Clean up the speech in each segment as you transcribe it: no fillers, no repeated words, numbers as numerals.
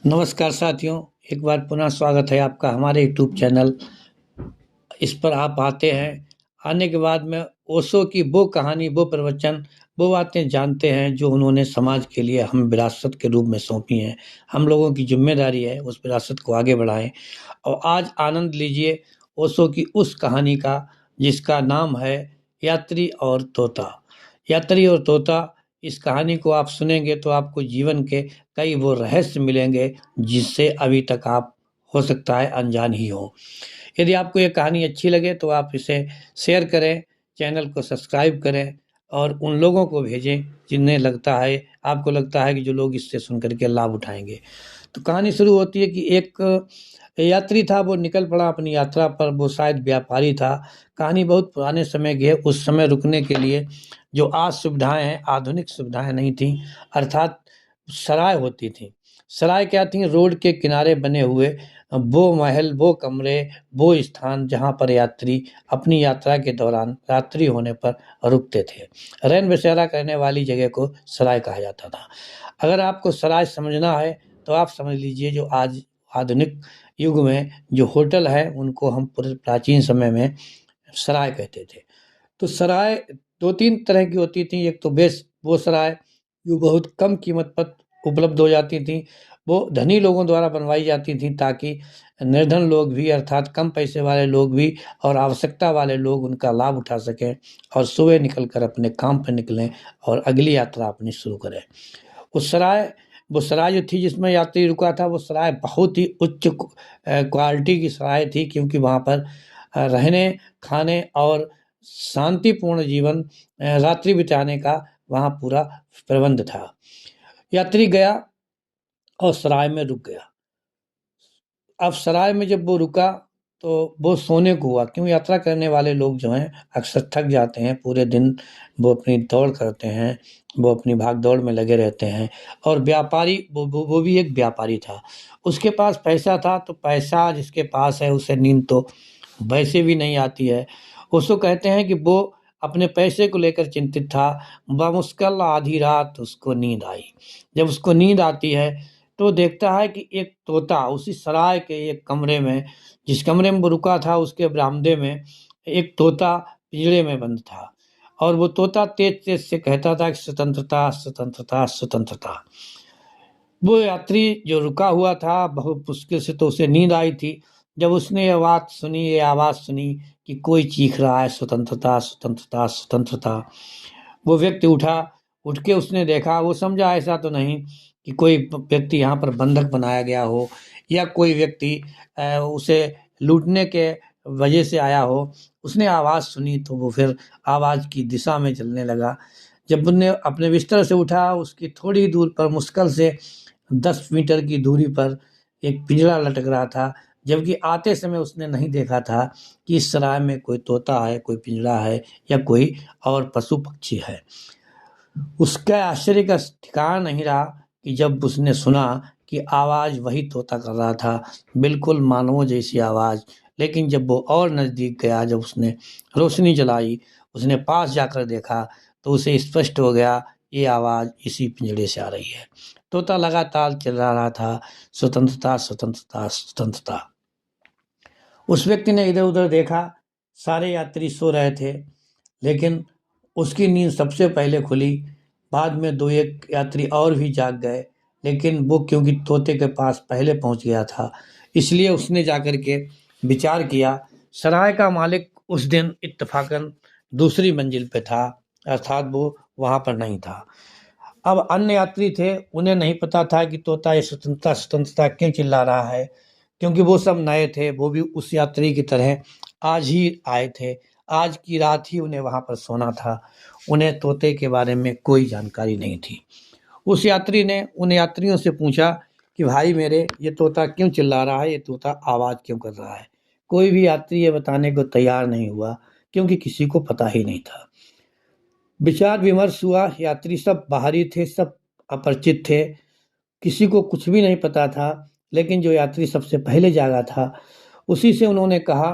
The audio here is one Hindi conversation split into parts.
नमस्कार साथियों, एक बार पुनः स्वागत है आपका हमारे यूट्यूब चैनल। इस पर आप आते हैं, आने के बाद में ओशो की वो कहानी, वो प्रवचन, वो बातें जानते हैं जो उन्होंने समाज के लिए हम विरासत के रूप में सौंपी हैं। हम लोगों की ज़िम्मेदारी है उस विरासत को आगे बढ़ाएँ और आज आनंद लीजिए ओशो की उस कहानी का जिसका नाम है यात्री और तोता। यात्री और तोता, इस कहानी को आप सुनेंगे तो आपको जीवन के कई वो रहस्य मिलेंगे जिससे अभी तक आप हो सकता है अनजान ही हो। यदि आपको ये कहानी अच्छी लगे तो आप इसे शेयर करें, चैनल को सब्सक्राइब करें और उन लोगों को भेजें जिन्हें लगता है आपको लगता है कि जो लोग इससे सुन कर के लाभ उठाएँगे। तो कहानी शुरू होती है कि एक यात्री था, वो निकल पड़ा अपनी यात्रा पर, वो शायद व्यापारी था। कहानी बहुत पुराने समय की है, उस समय रुकने के लिए जो आज सुविधाएँ हैं, आधुनिक सुविधाएँ नहीं थीं, अर्थात सराय होती थी। सराय क्या थी? रोड के किनारे बने हुए वो महल, वो कमरे, वो स्थान जहाँ पर यात्री अपनी यात्रा के दौरान रात्रि होने पर रुकते थे। रैन बसेरा करने वाली जगह को सराय कहा जाता था। अगर आपको सराय समझना है तो आप समझ लीजिए जो आज आधुनिक युग में जो होटल है उनको हम पूरे प्राचीन समय में सराय कहते थे। तो सराय 2-3 तरह की होती थी। एक तो वो सराय जो बहुत कम कीमत पर उपलब्ध हो जाती थी। वो धनी लोगों द्वारा बनवाई जाती थी ताकि निर्धन लोग भी, अर्थात कम पैसे वाले लोग भी और आवश्यकता वाले लोग उनका लाभ उठा सकें और सुबह निकल कर अपने काम पे निकलें और अगली यात्रा अपनी शुरू करें। वो सराय जो थी जिसमें यात्री रुका था, वो सराय बहुत ही उच्च क्वालिटी की सराय थी क्योंकि वहाँ पर रहने, खाने और शांतिपूर्ण जीवन रात्रि बिताने का वहाँ पूरा प्रबंध था। यात्री गया और सराय में रुक गया। अब सराय में जब वो रुका तो वो सोने को हुआ, क्यों? यात्रा करने वाले लोग जो हैं अक्सर थक जाते हैं, पूरे दिन वो अपनी दौड़ करते हैं, वो अपनी भाग-दौड़ में लगे रहते हैं और व्यापारी वो भी एक व्यापारी था। उसके पास पैसा था, तो पैसा जिसके पास है उसे नींद तो वैसे भी नहीं आती है। उसको कहते हैं कि वो अपने पैसे को लेकर चिंतित था। बमुश्किल आधी रात उसको नींद आई। जब उसको नींद आती है तो देखता है कि एक तोता उसी सराय के एक कमरे में, जिस कमरे में वो रुका था उसके बरामदे में एक तोता पिंजरे में बंद था और वो तोता तेज-तेज से कहता था कि स्वतंत्रता, स्वतंत्रता, स्वतंत्रता। वो यात्री जो रुका हुआ था बहुत मुश्किल से तो उसे नींद आई थी। जब उसने ये आवाज़ सुनी कि कोई चीख रहा है स्वतंत्रता, स्वतंत्रता, स्वतंत्रता। वो व्यक्ति उठा, उठ के उसने देखा, वो समझा ऐसा तो नहीं कि कोई व्यक्ति यहाँ पर बंधक बनाया गया हो या कोई व्यक्ति उसे लूटने के वजह से आया हो। उसने आवाज़ सुनी तो वो फिर आवाज़ की दिशा में चलने लगा। जब उन्हें अपने बिस्तर से उठा, उसकी थोड़ी दूर पर मुश्किल से 10 मीटर की दूरी पर एक पिंजरा लटक रहा था, जबकि आते समय उसने नहीं देखा था कि इस सराय में कोई तोता है, कोई पिंजरा है या कोई और पशु-पक्षी है। उसका आश्चर्य का ठिकाना नहीं रहा कि जब उसने सुना कि आवाज़ वही तोता कर रहा था, बिल्कुल मानवों जैसी आवाज़। लेकिन जब वो और नज़दीक गया, जब उसने रोशनी जलाई, उसने पास जाकर देखा, तो उसे स्पष्ट हो गया ये आवाज़ इसी पिंजड़े से आ रही है। तोता लगातार चिल्ला रहा था, स्वतंत्रता, स्वतंत्रता, स्वतंत्रता। उस व्यक्ति ने इधर-उधर देखा, सारे यात्री सो रहे थे, लेकिन उसकी नींद सबसे पहले खुली। बाद में 2-1 यात्री और भी जाग गए, लेकिन वो क्योंकि तोते के पास पहले पहुँच गया था, इसलिए उसने जाकर के विचार किया। सराय का मालिक उस दिन इत्तेफ़ाकन दूसरी मंजिल पे था, अर्थात वो वहाँ पर नहीं था। अब अन्य यात्री थे, उन्हें नहीं पता था कि तोता ये स्वतंत्रता, स्वतंत्रता क्यों चिल्ला रहा है, क्योंकि वो सब नए थे, वो भी उस यात्री की तरह आज ही आए थे। आज की रात ही उन्हें वहाँ पर सोना था। उन्हें तोते के बारे में कोई जानकारी नहीं थी। उस यात्री ने उन यात्रियों से पूछा कि भाई मेरे, ये तोता क्यों चिल्ला रहा है? ये तोता आवाज़ क्यों कर रहा है? कोई भी यात्री ये बताने को तैयार नहीं हुआ, क्योंकि किसी को पता ही नहीं था। विचार-विमर्श हुआ, यात्री सब बाहरी थे, सब अपरिचित थे, किसी को कुछ भी नहीं पता था, लेकिन जो यात्री सबसे पहले जागा था, उसी से उन्होंने कहा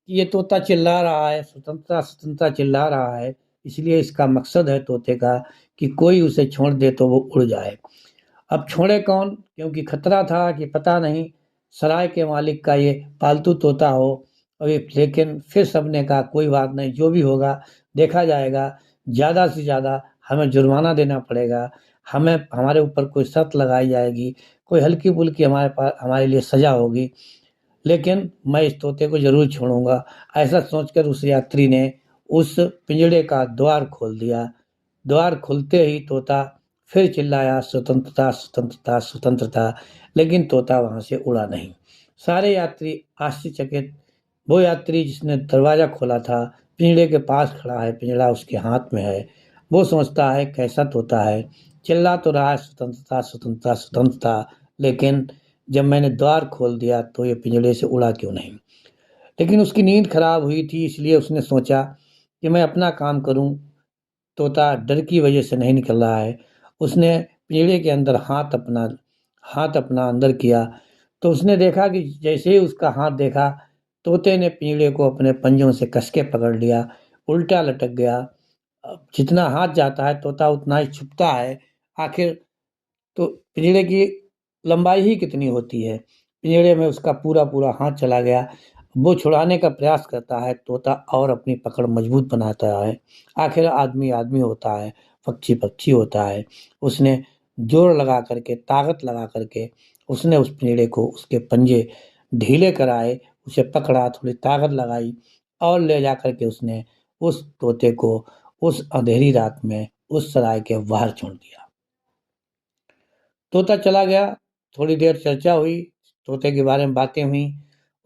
कि ये तोता चिल्ला रहा है, स्वतंत्रता, स्वतंत्रता चिल्ला रहा है, इसलिए इसका मकसद है तोते का कि कोई उसे छोड़ दे तो वो उड़ जाए। अब छोड़े कौन, क्योंकि खतरा था कि पता नहीं सराय के मालिक का ये पालतू तोता हो। लेकिन फिर सबने कहा कोई बात नहीं, जो भी होगा देखा जाएगा, ज़्यादा से ज़्यादा हमें जुर्माना देना पड़ेगा, हमें हमारे ऊपर कोई शर्त लगाई जाएगी, कोई हल्की-फुल्की हमारे लिए सज़ा होगी, लेकिन मैं इस तोते को ज़रूर छोड़ूँगा। ऐसा सोचकर उस यात्री ने उस पिंजड़े का द्वार खोल दिया। द्वार खुलते ही तोता फिर चिल्लाया, स्वतंत्रता, स्वतंत्रता, स्वतंत्रता, लेकिन तोता वहाँ से उड़ा नहीं। सारे यात्री आश्चर्यचकित। वो यात्री जिसने दरवाज़ा खोला था, पिंजड़े के पास खड़ा है, पिंजड़ा उसके हाथ में है। वो सोचता है कैसा तोता है, चिल्ला तो रहा है स्वतंत्रता, स्वतंत्रता, स्वतंत्रता, लेकिन जब मैंने द्वार खोल दिया तो ये पिंजड़े से उड़ा क्यों नहीं। लेकिन उसकी नींद खराब हुई थी, इसलिए उसने सोचा कि मैं अपना काम करूं। तोता डर की वजह से नहीं निकल रहा है। उसने पिंजड़े के अंदर हाथ अपना अंदर किया, तो उसने देखा कि जैसे ही उसका हाथ देखा, तोते ने पिंजड़े को अपने पंजों से कस के पकड़ लिया, उल्टा लटक गया। अब जितना हाथ जाता है तोता उतना ही छुपता है। आखिर तो पिंजड़े की लंबाई ही कितनी होती है। पिंजड़े में उसका पूरा हाथ चला गया। वो छुड़ाने का प्रयास करता है तोता, और अपनी पकड़ मजबूत बनाता है। आखिर आदमी आदमी होता है, पक्षी पक्षी होता है। उसने जोर लगा करके, ताकत लगा करके उसने उस पिंजड़े को, उसके पंजे ढीले कराए, उसे पकड़ा, थोड़ी ताकत लगाई और ले जा कर के उसने उस तोते को उस अंधेरी रात में उस सराय के बाहर छोड़ दिया। तोता चला गया। थोड़ी देर चर्चा हुई, तोते के बारे में बातें हुई।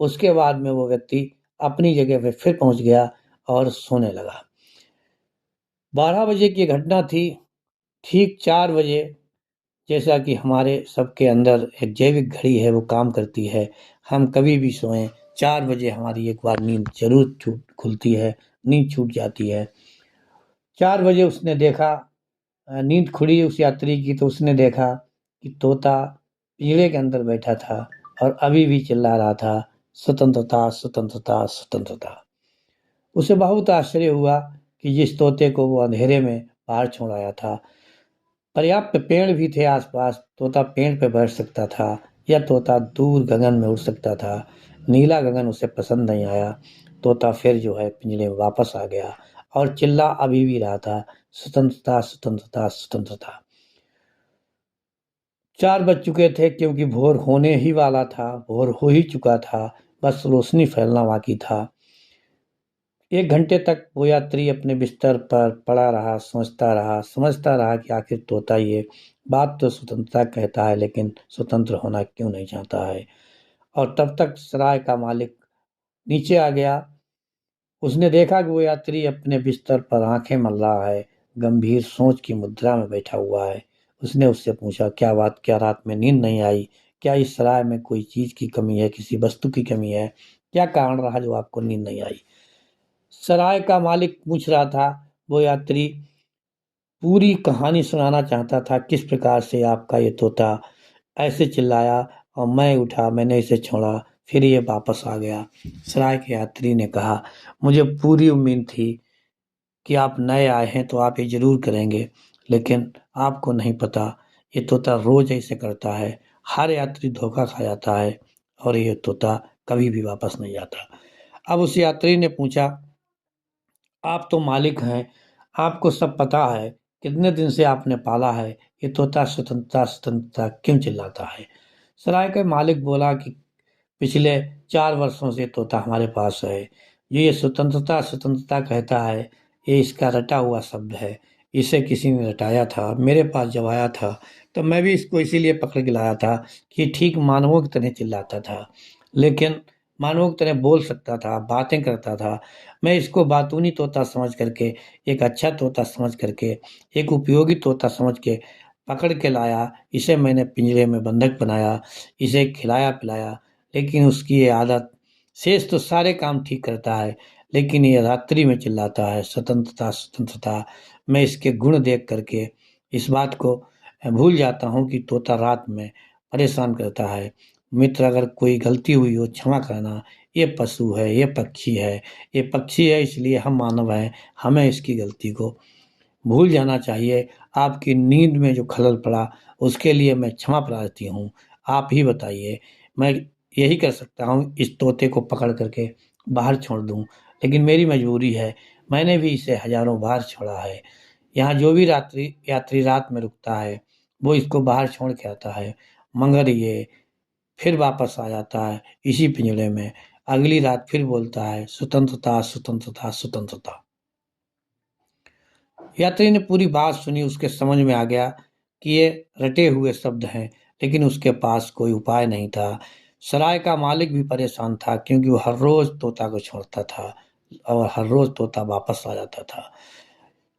उसके बाद में वो व्यक्ति अपनी जगह पे फिर पहुंच गया और सोने लगा। 12 बजे की घटना थी। ठीक 4 बजे, जैसा कि हमारे सबके अंदर एक जैविक घड़ी है वो काम करती है, हम कभी भी सोएं 4 बजे हमारी एक बार नींद ज़रूर छूट खुलती है, नींद छूट जाती है। 4 बजे उसने देखा, नींद खुली उस यात्री की, तो उसने देखा कि तोता पिंजड़े के अंदर बैठा था और अभी भी चिल्ला रहा था, स्वतंत्रता, स्वतंत्रता, स्वतंत्रता। उसे बहुत आश्चर्य हुआ कि जिस तोते को वो अंधेरे में बाहर छोड़ आया था, पर्याप्त पेड़ भी थे आसपास, तोता पेड़ पे बैठ सकता था या तोता दूर गगन में उड़ सकता था। नीला गगन उसे पसंद नहीं आया। तोता फिर जो है पिंजरे में वापस आ गया और चिल्ला अभी भी रहा था, स्वतंत्रता, स्वतंत्रता, स्वतंत्रता। 4 बज चुके थे, क्योंकि भोर होने ही वाला था, भोर हो ही चुका था, बस रोशनी फैलना बाकी था। 1 घंटे तक वो यात्री अपने बिस्तर पर पड़ा रहा, समझता रहा कि आखिर तोता ये बात तो स्वतंत्रता कहता है, लेकिन स्वतंत्र होना क्यों नहीं चाहता है। और तब तक सराय का मालिक नीचे आ गया। उसने देखा कि वो यात्री अपने बिस्तर पर आंखें मल रहा है, गंभीर सोच की मुद्रा में बैठा हुआ है। उसने उससे पूछा, क्या बात, क्या रात में नींद नहीं आई? क्या इस सराय में कोई चीज की कमी है, किसी वस्तु की कमी है? क्या कारण रहा जो आपको नींद नहीं आई? सराय का मालिक पूछ रहा था। वो यात्री पूरी कहानी सुनाना चाहता था, किस प्रकार से आपका ये तोता ऐसे चिल्लाया और मैं उठा, मैंने इसे छोड़ा, फिर ये वापस आ गया। सराय के यात्री ने कहा, मुझे पूरी उम्मीद थी कि आप नए आए हैं तो आप ये ज़रूर करेंगे, लेकिन आपको नहीं पता ये तोता रोज़ ऐसे करता है। हर यात्री धोखा खा जाता है और ये तोता कभी भी वापस नहीं आता। अब उस यात्री ने पूछा, आप तो मालिक हैं, आपको सब पता है, कितने दिन से आपने पाला है, ये तोता स्वतंत्रता, स्वतंत्रता क्यों चिल्लाता है? सराय के मालिक बोला कि पिछले 4 वर्षों से तोता हमारे पास है। ये स्वतंत्रता, स्वतंत्रता कहता है, ये इसका रटा हुआ शब्द है। इसे किसी ने रटाया था, मेरे पास जब आया था, तो मैं भी इसको इसीलिए पकड़ के लाया था कि ठीक मानवों की तरह चिल्लाता था। लेकिन मानवों की तरह बोल सकता था, बातें करता था। मैं इसको बातूनी तोता समझ करके, एक अच्छा तोता समझ करके, एक उपयोगी तोता समझ के पकड़ के लाया। इसे मैंने पिंजरे में बंधक बनाया, इसे खिलाया-पिलाया। लेकिन उसकी ये आदत, शेष तो सारे काम ठीक करता है, लेकिन ये रात्रि में चिल्लाता है, स्वतंत्रता, स्वतंत्रता। मैं इसके गुण देख करके इस बात को भूल जाता हूँ कि तोता रात में परेशान करता है। मित्र, अगर कोई गलती हुई हो क्षमा करना। ये पशु है, ये पक्षी है, ये पक्षी है इसलिए हम मानव हैं, हमें इसकी गलती को भूल जाना चाहिए। आपकी नींद में जो खलल पड़ा उसके लिए मैं क्षमा प्रार्थी हूँ। आप ही बताइए, मैं यही कर सकता हूँ इस तोते को पकड़ करके बाहर छोड़ दूँ, लेकिन मेरी मजबूरी है। मैंने भी इसे हज़ारों बार छोड़ा है। यहाँ जो भी यात्री रात में रुकता है, वो इसको बाहर छोड़ के आता है, मगर ये फिर वापस आ जाता है इसी पिंजड़े में। अगली रात फिर बोलता है स्वतंत्रता, स्वतंत्रता, स्वतंत्रता। यात्री ने पूरी बात सुनी, उसके समझ में आ गया कि ये रटे हुए शब्द हैं, लेकिन उसके पास कोई उपाय नहीं था। सराय का मालिक भी परेशान था, क्योंकि वो हर रोज तोता को छोड़ता था और हर रोज तोता वापस आ जाता था।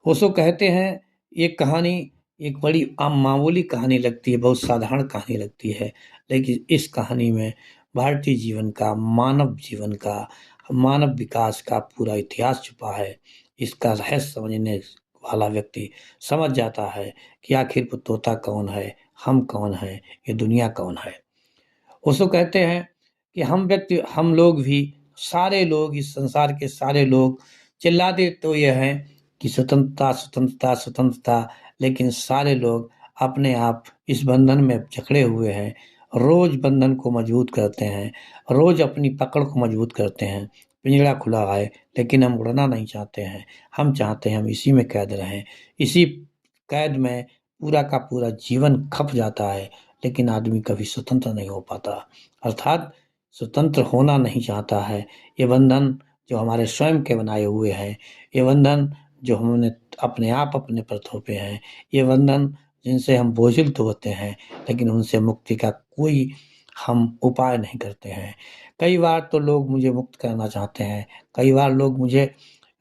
ओशो कहते हैं, ये कहानी एक बड़ी मामूली कहानी लगती है, बहुत साधारण कहानी लगती है, लेकिन इस कहानी में भारतीय जीवन का, मानव जीवन का, मानव विकास का पूरा इतिहास छुपा है। इसका रहस्य समझने वाला व्यक्ति समझ जाता है कि आखिर वो तोता कौन है, हम कौन हैं, ये दुनिया कौन है। ओशो कहते हैं कि हम लोग भी, सारे लोग, इस संसार के सारे लोग चिल्लाते तो ये हैं कि स्वतंत्रता, स्वतंत्रता, स्वतंत्रता, लेकिन सारे लोग अपने आप इस बंधन में जकड़े हुए हैं। रोज बंधन को मजबूत करते हैं, रोज अपनी पकड़ को मजबूत करते हैं। पिंजड़ा खुला है, लेकिन हम उड़ना नहीं चाहते हैं। हम चाहते हैं हम इसी में कैद रहें। इसी कैद में पूरा का पूरा जीवन खप जाता है, लेकिन आदमी कभी स्वतंत्र नहीं हो पाता। अर्थात स्वतंत्र होना नहीं चाहता है। ये बंधन जो हमारे स्वयं के बनाए हुए हैं, ये बंधन जो हमने अपने आप अपने पर थोपे हैं, ये बंधन जिनसे हम बोझिल तो होते हैं, लेकिन उनसे मुक्ति का कोई हम उपाय नहीं करते हैं। कई बार तो लोग मुझे मुक्त करना चाहते हैं, कई बार लोग मुझे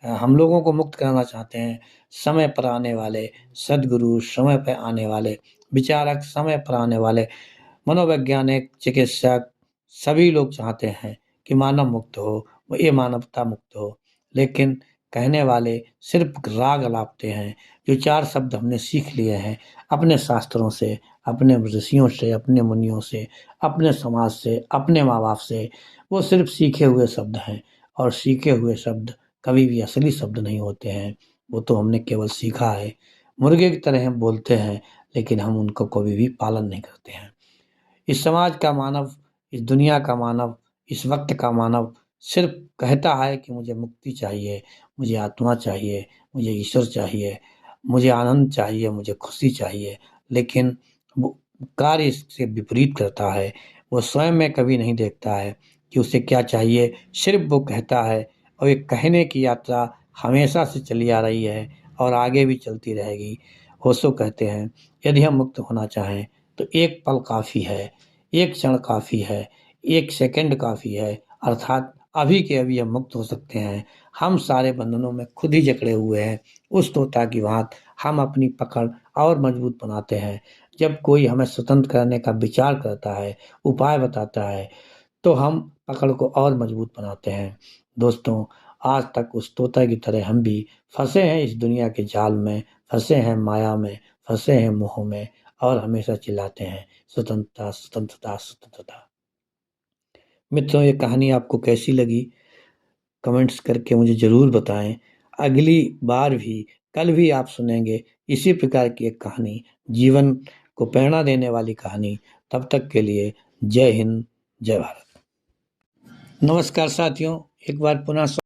हम लोगों को मुक्त करना चाहते हैं। समय पर आने वाले सद्गुरु, समय पे आने वाले विचारक, समय पर आने वाले मनोवैज्ञानिक, चिकित्सक, सभी लोग चाहते हैं कि मानव मुक्त हो, ये मानवता मुक्त हो। लेकिन कहने वाले सिर्फ राग अलापते हैं। जो 4 शब्द हमने सीख लिए हैं अपने शास्त्रों से, अपने ऋषियों से, अपने मुनियों से, अपने समाज से, अपने माँ-बाप से, वो सिर्फ सीखे हुए शब्द हैं, और सीखे हुए शब्द कभी भी असली शब्द नहीं होते हैं। वो तो हमने केवल सीखा है। मुर्गे की तरह हम बोलते हैं, लेकिन हम उनको कभी भी पालन नहीं करते हैं। इस समाज का मानव, इस दुनिया का मानव, इस वक्त का मानव सिर्फ कहता है कि मुझे मुक्ति चाहिए, मुझे आत्मा चाहिए, मुझे ईश्वर चाहिए, मुझे आनंद चाहिए, मुझे खुशी चाहिए, लेकिन वो कार्य इससे विपरीत करता है। वो स्वयं में कभी नहीं देखता है कि उसे क्या चाहिए, सिर्फ वो कहता है, और ये कहने की यात्रा हमेशा से चली आ रही है और आगे भी चलती रहेगी। ओशो कहते हैं, यदि हम मुक्त होना चाहें तो एक पल काफ़ी है, एक क्षण काफ़ी है, एक सेकंड काफ़ी है, अर्थात अभी के अभी हम मुक्त हो सकते हैं। हम सारे बंधनों में खुद ही जकड़े हुए हैं। उस तोता की भांति हम अपनी पकड़ और मजबूत बनाते हैं। जब कोई हमें स्वतंत्र करने का विचार करता है, उपाय बताता है, तो हम पकड़ को और मजबूत बनाते हैं। दोस्तों, आज तक उस तोता की तरह हम भी फँसे हैं इस दुनिया के जाल में, फँसे हैं माया में, फँसे हैं मोह में, और हमेशा चिल्लाते हैं स्वतंत्रता, स्वतंत्रता, स्वतंत्रता। मित्रों, ये कहानी आपको कैसी लगी? कमेंट्स करके मुझे ज़रूर बताएँ। अगली बार भी, कल भी आप सुनेंगे इसी प्रकार की एक कहानी, जीवन को प्रेरणा देने वाली कहानी। तब तक के लिए जय हिंद, जय भारत। नमस्कार साथियों, एक बार पुनः